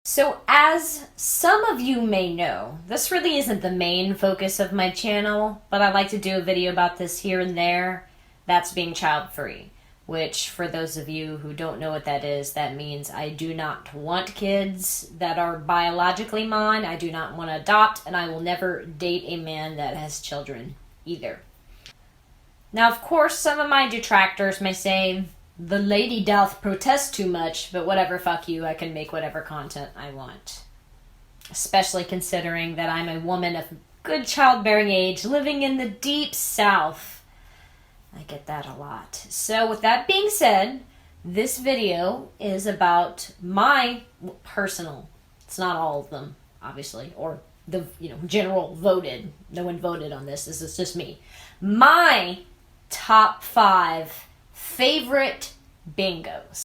So as some of you may know, this really isn't the main focus of my channel, but I like to do a video about this here and there. That's being child-free, which for those of you who don't know what that is, that means I do not want kids that are biologically mine. I do not want to adopt, and I will never date a man that has children either. Now, of course, some of my detractors may say, the lady doth protest too much, but whatever, fuck you, I can make whatever content I want. Especially considering that I'm a woman of good childbearing age living in the deep south. I get that a lot. So with that being said, this video is about my personal, it's not all of them, obviously, or the general voted. No one voted on this. This is just me. My top 5 favorite bingos.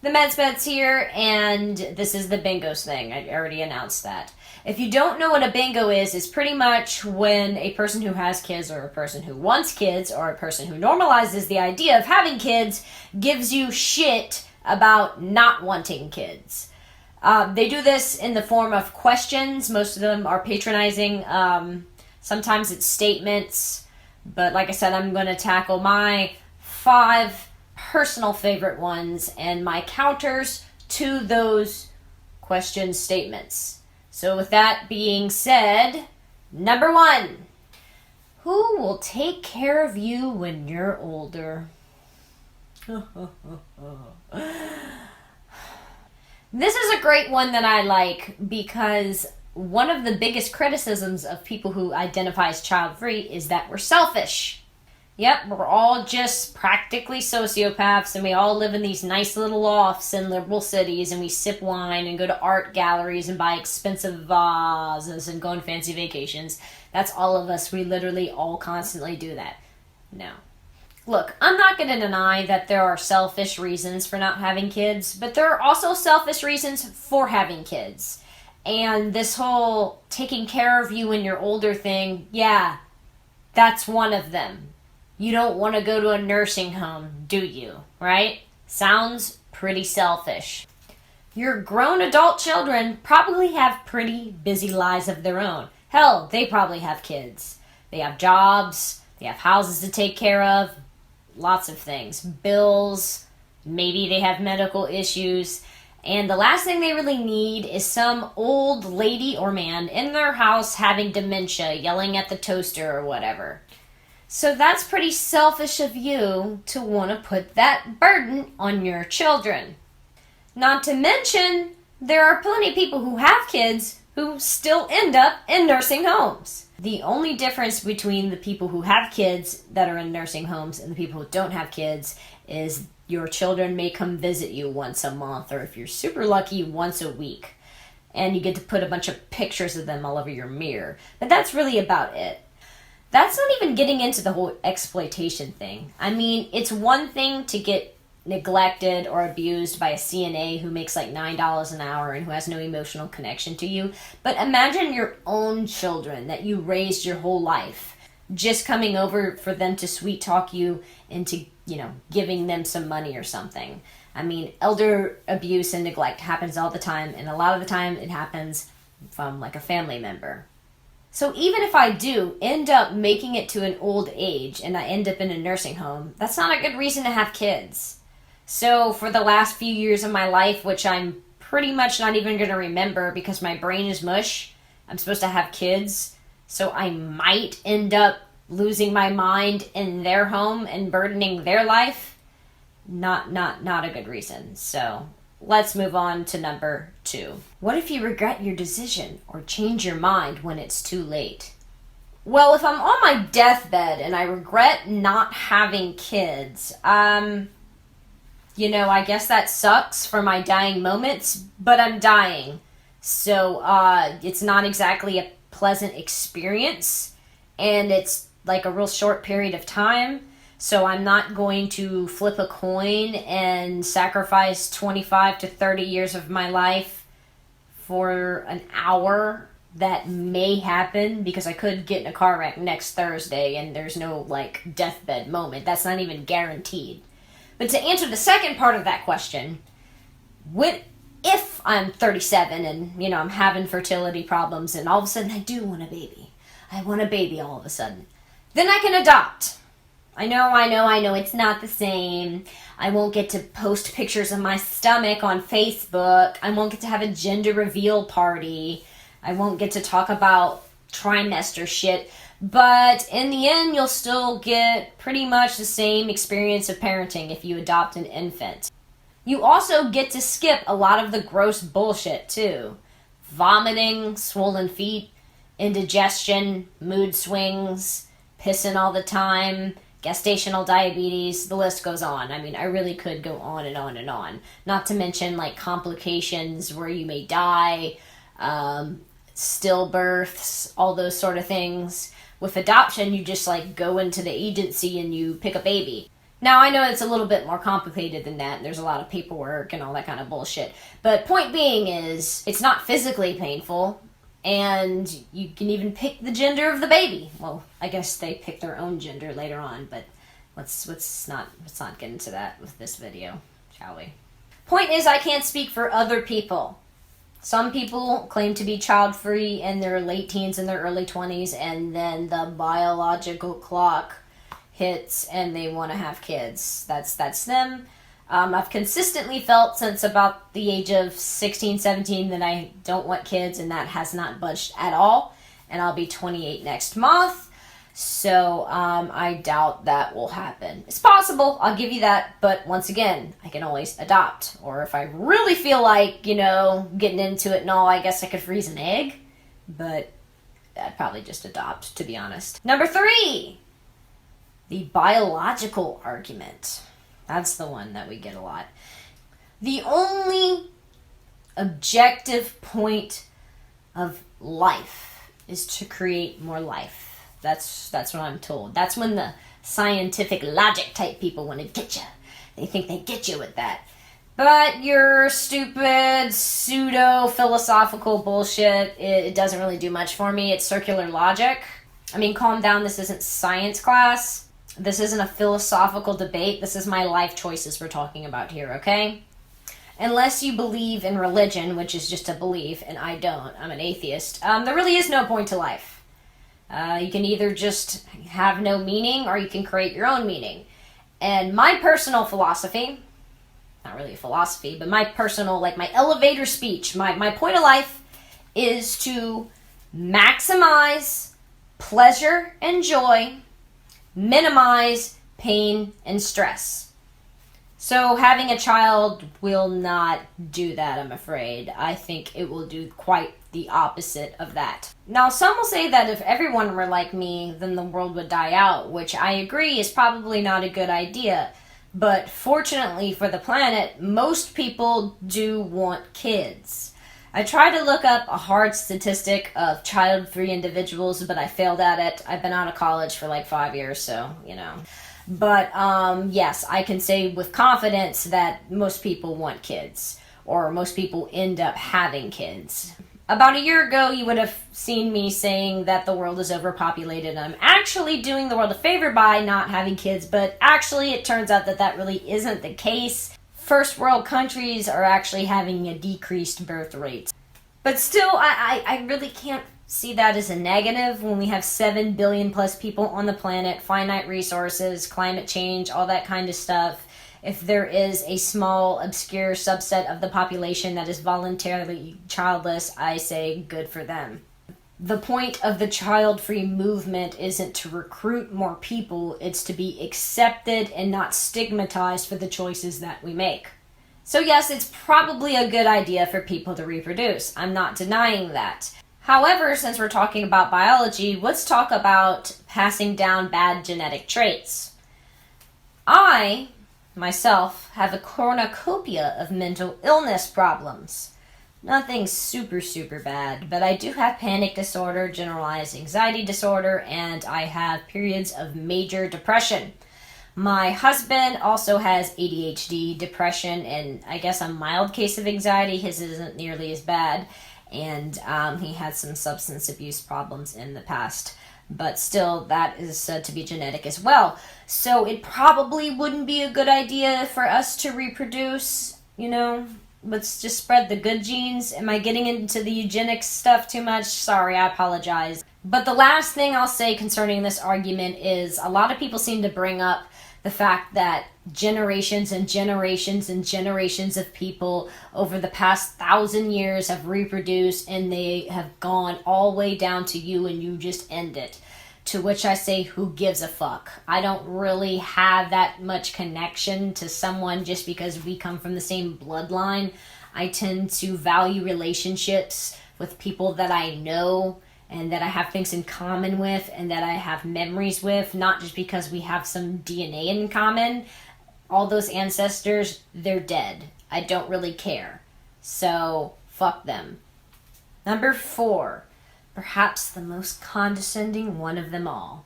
The MedSped's here, and this is the bingos thing. I already announced that. If you don't know what a bingo is, it's pretty much when a person who has kids, or a person who wants kids, or a person who normalizes the idea of having kids gives you shit about not wanting kids. They do this in the form of questions. Most of them are patronizing. Sometimes it's statements. But like I said, I'm going to tackle my 5 personal favorite ones and my counters to those question statements. So with that being said, number 1. Who will take care of you when you're older? This is a great one that I like because one of the biggest criticisms of people who identify as child-free is that we're selfish. Yep, we're all just practically sociopaths, and we all live in these nice little lofts in liberal cities, and we sip wine and go to art galleries and buy expensive vases and go on fancy vacations. That's all of us. We literally all constantly do that. No. Look, I'm not going to deny that there are selfish reasons for not having kids, but there are also selfish reasons for having kids. And this whole taking care of you when you're older thing, yeah, that's one of them. You don't want to go to a nursing home, do you? Right? Sounds pretty selfish. Your grown adult children probably have pretty busy lives of their own. Hell, they probably have kids. They have jobs, they have houses to take care of, lots of things. Bills, maybe they have medical issues. And the last thing they really need is some old lady or man in their house having dementia, yelling at the toaster or whatever. So that's pretty selfish of you to want to put that burden on your children. Not to mention, there are plenty of people who have kids who still end up in nursing homes. The only difference between the people who have kids that are in nursing homes and the people who don't have kids is your children may come visit you once a month, or if you're super lucky, once a week. And you get to put a bunch of pictures of them all over your mirror. But that's really about it. That's not even getting into the whole exploitation thing. I mean, it's one thing to get neglected or abused by a CNA who makes like $9 an hour and who has no emotional connection to you. But imagine your own children that you raised your whole life, just coming over for them to sweet talk you into, giving them some money or something. I mean, elder abuse and neglect happens all the time, and a lot of the time it happens from like a family member. So even if I do end up making it to an old age and I end up in a nursing home, that's not a good reason to have kids. So for the last few years of my life, which I'm pretty much not even going to remember because my brain is mush, I'm supposed to have kids. So I might end up losing my mind in their home and burdening their life. Not a good reason. So let's move on to number 2. What if you regret your decision or change your mind when it's too late? Well, if I'm on my deathbed and I regret not having kids, I guess that sucks for my dying moments, but I'm dying. So, it's not exactly a pleasant experience, and it's like a real short period of time. So I'm not going to flip a coin and sacrifice 25 to 30 years of my life for an hour that may happen because I could get in a car wreck next Thursday and there's no like deathbed moment. That's not even guaranteed. But to answer the second part of that question, if I'm 37 and, you know, I'm having fertility problems and all of a sudden I do want a baby. I want a baby all of a sudden. Then I can adopt. I know, it's not the same. I won't get to post pictures of my stomach on Facebook. I won't get to have a gender reveal party. I won't get to talk about trimester shit. But in the end, you'll still get pretty much the same experience of parenting if you adopt an infant. You also get to skip a lot of the gross bullshit, too. Vomiting, swollen feet, indigestion, mood swings, pissing all the time, gestational diabetes, the list goes on. I mean, I really could go on and on and on. Not to mention, like, complications where you may die, stillbirths, all those sort of things. With adoption, you just, like, go into the agency and you pick a baby. Now, I know it's a little bit more complicated than that, and there's a lot of paperwork and all that kind of bullshit. But point being is, it's not physically painful, and you can even pick the gender of the baby. Well, I guess they pick their own gender later on, but let's not get into that with this video, shall we? Point is, I can't speak for other people. Some people claim to be child-free in their late teens and their early 20s, and then the biological clock hits and they want to have kids. That's them. I've consistently felt since about the age of 16, 17 that I don't want kids, and that has not budged at all. And I'll be 28 next month, so I doubt that will happen. It's possible, I'll give you that, but once again, I can always adopt. Or if I really feel like, you know, getting into it and all, I guess I could freeze an egg, but I'd probably just adopt, to be honest. Number 3. The biological argument. That's the one that we get a lot. The only objective point of life is to create more life. That's what I'm told. That's when the scientific logic type people want to get you. They think they get you with that. But your stupid, pseudo-philosophical bullshit, it doesn't really do much for me. It's circular logic. I mean, calm down. This isn't science class. This isn't a philosophical debate. This is my life choices we're talking about here, okay? Unless you believe in religion, which is just a belief, and I don't. I'm an atheist. There really is no point to life. You can either just have no meaning or you can create your own meaning. And my personal philosophy, not really a philosophy, but my personal, like my elevator speech, my point of life is to maximize pleasure and joy, minimize pain and stress. So having a child will not do that, I'm afraid. I think it will do quite the opposite of that. Now, some will say that if everyone were like me, then the world would die out, which I agree is probably not a good idea. But fortunately for the planet, most people do want kids. I tried to look up a hard statistic of child-free individuals, but I failed at it. I've been out of college for like 5 years, so, you know. But, yes, I can say with confidence that most people want kids, or most people end up having kids. About a year ago, you would have seen me saying that the world is overpopulated, and I'm actually doing the world a favor by not having kids, but actually it turns out that that really isn't the case. First world countries are actually having a decreased birth rate. But still, I really can't see that as a negative when we have 7 billion plus people on the planet, finite resources, climate change, all that kind of stuff. If there is a small, obscure subset of the population that is voluntarily childless, I say good for them. The point of the child-free movement isn't to recruit more people, it's to be accepted and not stigmatized for the choices that we make. So yes, it's probably a good idea for people to reproduce. I'm not denying that. However, since we're talking about biology, let's talk about passing down bad genetic traits. I, myself, have a cornucopia of mental illness problems. Nothing super bad, but I do have panic disorder, generalized anxiety disorder, and I have periods of major depression. My husband also has ADHD, depression, and I guess a mild case of anxiety. His isn't nearly as bad. and he had some substance abuse problems in the past. But still, that is said to be genetic as well. So it probably wouldn't be a good idea for us to reproduce, let's just spread the good genes. Am I getting into the eugenics stuff too much? Sorry, I apologize. But the last thing I'll say concerning this argument is a lot of people seem to bring up the fact that generations and generations and generations of people over the past 1,000 years have reproduced, and they have gone all the way down to you, and you just end it. To which I say, who gives a fuck? I don't really have that much connection to someone just because we come from the same bloodline. I tend to value relationships with people that I know and that I have things in common with and that I have memories with, not just because we have some DNA in common. All those ancestors, they're dead. I don't really care. So, fuck them. Number 4. Perhaps the most condescending one of them all.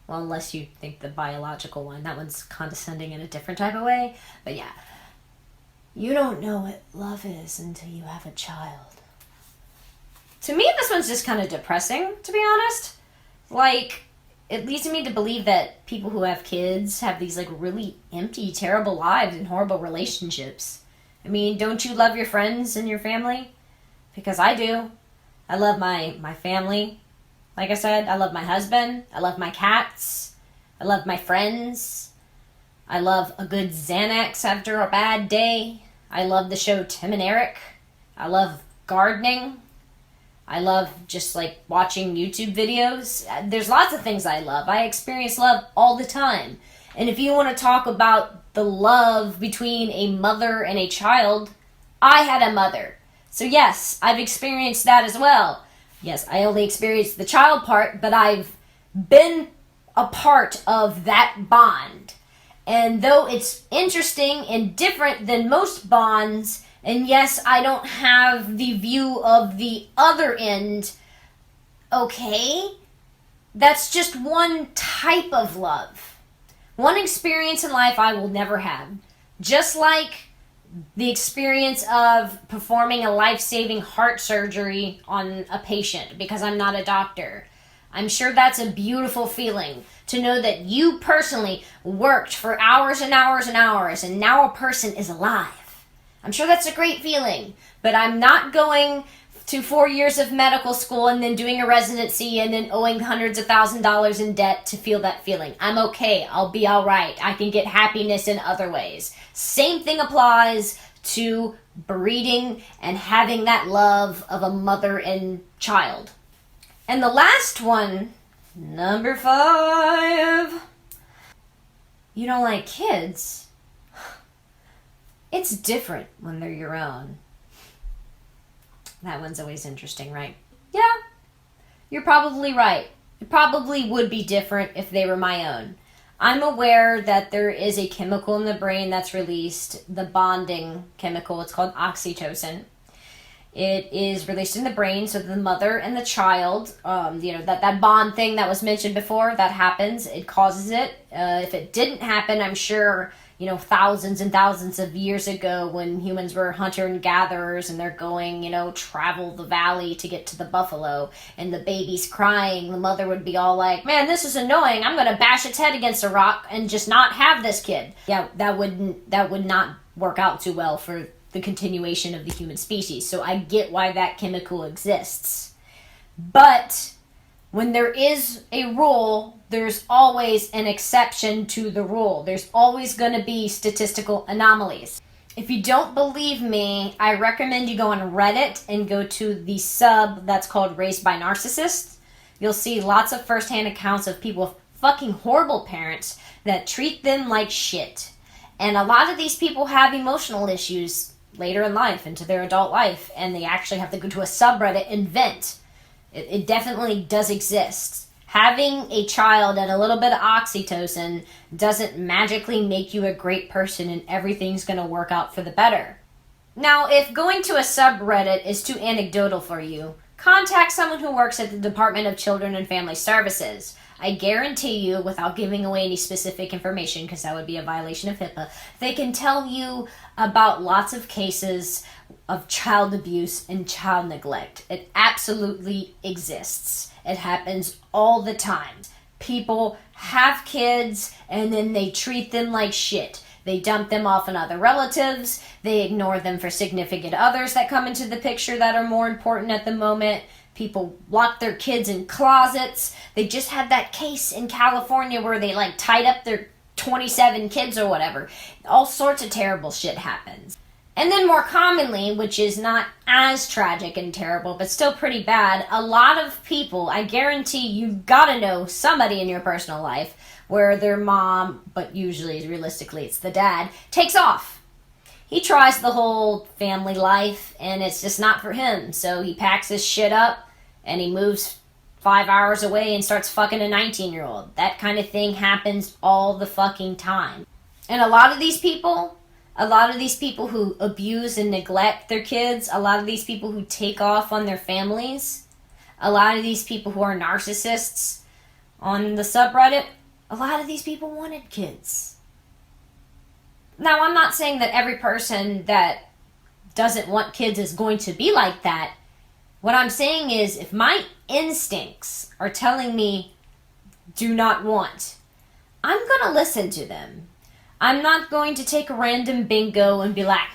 Well, unless you think the biological one. That one's condescending in a different type of way. But yeah. You don't know what love is until you have a child. To me, this one's just kind of depressing, to be honest. It leads me to believe that people who have kids have these, really empty, terrible lives and horrible relationships. I mean, don't you love your friends and your family? Because I do. I love my family. Like I said, I love my husband. I love my cats. I love my friends. I love a good Xanax after a bad day. I love the show Tim and Eric. I love gardening. I love just watching YouTube videos. There's lots of things I love. I experience love all the time. And if you want to talk about the love between a mother and a child, I had a mother. So yes, I've experienced that as well. Yes, I only experienced the child part, but I've been a part of that bond. And though it's interesting and different than most bonds, and yes, I don't have the view of the other end, okay? That's just one type of love. One experience in life I will never have. Just like the experience of performing a life-saving heart surgery on a patient, because I'm not a doctor. I'm sure that's a beautiful feeling to know that you personally worked for hours and hours and hours, and now a person is alive. I'm sure that's a great feeling, but I'm not going to 4 years of medical school and then doing a residency and then owing hundreds of $1,000s in debt to feel that feeling. I'm okay. I'll be all right. I can get happiness in other ways. Same thing applies to breeding and having that love of a mother and child. And the last one, number 5, you don't like kids. It's different when they're your own. That one's always interesting, right? Yeah, you're probably right. It probably would be different if they were my own. I'm aware that there is a chemical in the brain that's released, the bonding chemical. It's called oxytocin. It is released in the brain, so the mother and the child, that bond thing that was mentioned before, that happens. It causes it. If it didn't happen, I'm sure, thousands and thousands of years ago when humans were hunter and gatherers and they're going, travel the valley to get to the buffalo and the baby's crying, the mother would be all like, man, this is annoying. I'm going to bash its head against a rock and just not have this kid. Yeah, that would not work out too well for the continuation of the human species. So I get why that chemical exists. But when there is a rule, there's always an exception to the rule. There's always going to be statistical anomalies. If you don't believe me, I recommend you go on Reddit and go to the sub that's called Raised by Narcissists. You'll see lots of firsthand accounts of people with fucking horrible parents that treat them like shit. And a lot of these people have emotional issues later in life, into their adult life, and they actually have to go to a subreddit and vent. It definitely does exist. Having a child and a little bit of oxytocin doesn't magically make you a great person and everything's going to work out for the better. Now, if going to a subreddit is too anecdotal for you, contact someone who works at the Department of Children and Family Services. I guarantee you, without giving away any specific information, because that would be a violation of HIPAA, they can tell you about lots of cases of child abuse and child neglect. It absolutely exists. It happens all the time. People have kids and then they treat them like shit. They dump them off on other relatives. They ignore them for significant others that come into the picture that are more important at the moment. People lock their kids in closets. They just had that case in California where they like tied up their 27 kids or whatever. All sorts of terrible shit happens. And then more commonly, which is not as tragic and terrible, but still pretty bad, a lot of people, I guarantee you gotta know somebody in your personal life where their mom, but usually, realistically, it's the dad, takes off. He tries the whole family life, and it's just not for him. So he packs his shit up, and he moves 5 hours away and starts fucking a 19-year-old. That kind of thing happens all the fucking time. And a lot of these people who abuse and neglect their kids, a lot of these people who take off on their families, a lot of these people who are narcissists on the subreddit, a lot of these people wanted kids. Now, I'm not saying that every person that doesn't want kids is going to be like that. What I'm saying is, if my instincts are telling me do not want, I'm going to listen to them. I'm not going to take a random bingo and be like,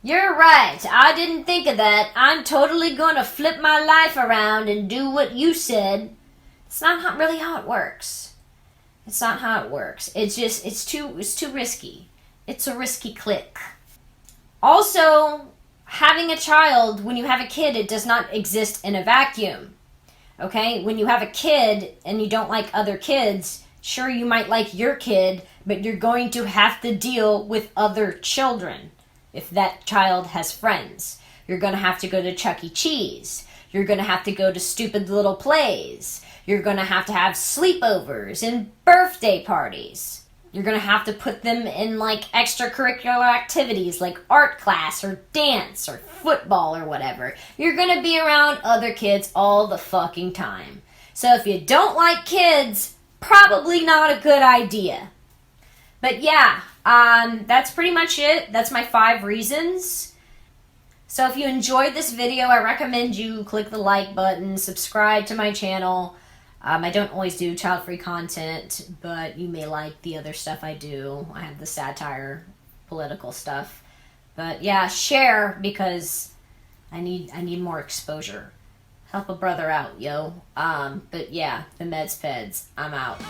you're right, I didn't think of that. I'm totally going to flip my life around and do what you said. It's not really how it works. It's not how it works. It's too risky. It's a risky click. Also, having a child, when you have a kid, it does not exist in a vacuum. Okay? When you have a kid and you don't like other kids, sure, you might like your kid, but you're going to have to deal with other children if that child has friends. You're going to have to go to Chuck E. Cheese. You're going to have to go to stupid little plays. You're going to have sleepovers and birthday parties. You're going to have to put them in like extracurricular activities like art class or dance or football or whatever. You're going to be around other kids all the fucking time. So if you don't like kids, probably not a good idea. But yeah, that's pretty much it. That's my 5 reasons. So if you enjoyed this video, I recommend you click the like button, subscribe to my channel. I don't always do child-free content, but you may like the other stuff I do. I have the satire, political stuff. But yeah, share because I need more exposure. Help a brother out, yo. But yeah, the meds peds. I'm out.